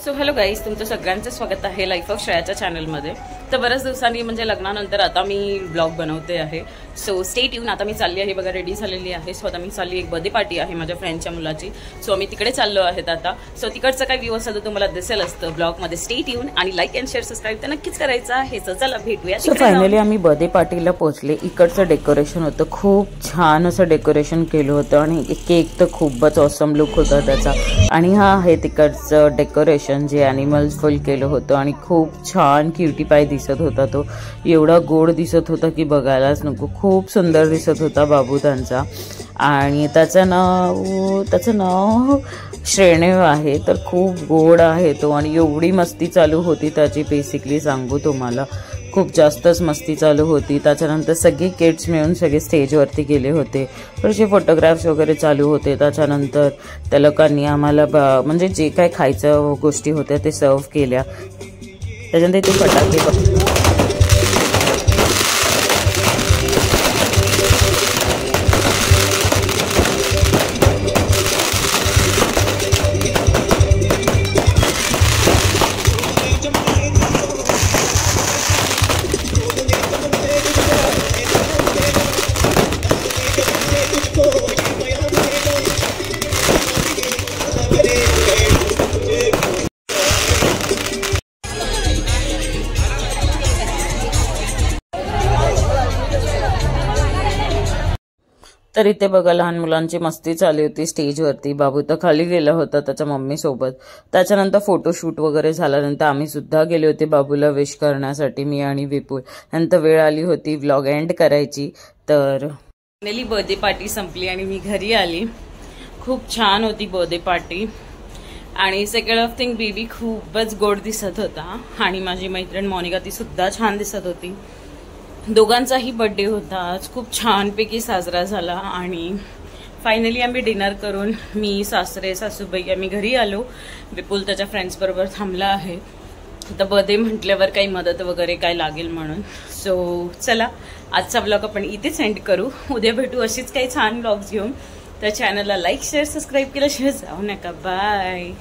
So hello guys, तुमचं सगळ्यांचं स्वागत आहे लाईफ ऑफ श्रेयाच्या चॅनलमध्ये। तर बऱ्याच दिवसांनी म्हणजे लग्नानंतर आता मी ब्लॉग बनवते आहे। So stay tune. आता मी चालली आहे बघा, रेडी झालेली आहे। सो आता मी चालली, एक बर्थडे पार्टी आहे माझ्या फ्रेंडच्या मुलाची। सो आम्ही तिकडे चाललो आहेत आता। सो तिकडचं काय व्ह्यू असेल तर तुम्हाला दिसेल असतं ब्लॉगमध्ये। स्टे ट्यून आणि लाईक अँड शेअर सबस्क्राईब तर नक्कीच करायचं आहे। सो चला भेटूया। सो फायनली आम्ही बर्थडे पार्टीला पोहोचले। इकडचं डेकोरेशन होतं, खूप छान असं डेकोरेशन केलं होतं आणि केक तर खूपच ऑसम लुक होता त्याचा। आणि हा आहे तिकडचं डेकोरेशन जे ॲनिमल्स फुल केलं होतं आणि खूप छान क्युटी पाय दिसत होता। तो एवढा गोड दिसत होता की बघायलाच नको, खूप सुंदर दिसत होता बाबू त्यांचा। आणि त्याचं नाव श्रेणेव आहे, तर खूप गोड आहे तो। आणि एवढी मस्ती चालू होती त्याची, बेसिकली सांगू तुम्हाला खूप जास्तच मस्ती चालू होती। त्याच्यानंतर सगळे किड्स मिळून सगळे स्टेजवरती गेले होते, थोडेसे फोटोग्राफ्स वगैरे चालू होते। त्याच्यानंतर त्या लोकांनी आम्हाला म्हणजे जे काय खायचं गोष्टी होत्या ते सर्व केल्या। त्याच्यानंतर ते फटाके तर इथे बघा लहान मुलांची मस्ती चालू होती स्टेजवरती। बाबू तर खाली गेला होता त्याच्या मम्मी सोबत। त्याच्यानंतर फोटोशूट वगैरे झाल्यानंतर आम्ही सुद्धा गेले होते बाबूला विश करण्यासाठी, मी आणि विपुल। नंतर वेळ आली होती व्लॉग एंड करायची। तर फायनली बर्थडे पार्टी संपली आणि मी घरी आली। खूप छान होती बर्थडे पार्टी आणि सेकंड ऑफ थिंग बेबी खूपच गोड दिसत होता। आणि माझी मैत्रीण मोनिका ती सुद्धा छान दिसत होती। दोघांचाही बर्थडे होता आज, खूप छानपैकी साजरा झाला। आणि फायनली आम्ही डिनर करून मी, सासरे, सासूबाई आम्ही घरी आलो। विपुल त्याच्या फ्रेंड्स बरोबर थांबला आहे। आता बर्थडे म्हटल्यावर काही मदत वगैरे काय लागेल म्हणून। सो चला आजचा ब्लॉग आपण इथेच एंड करू। उद्या भेटू अशीच काही छान ब्लॉग्स घेऊन। तर चॅनलला लाईक शेअर सबस्क्राईब केल्याशिवाय जाऊ नका। बाय।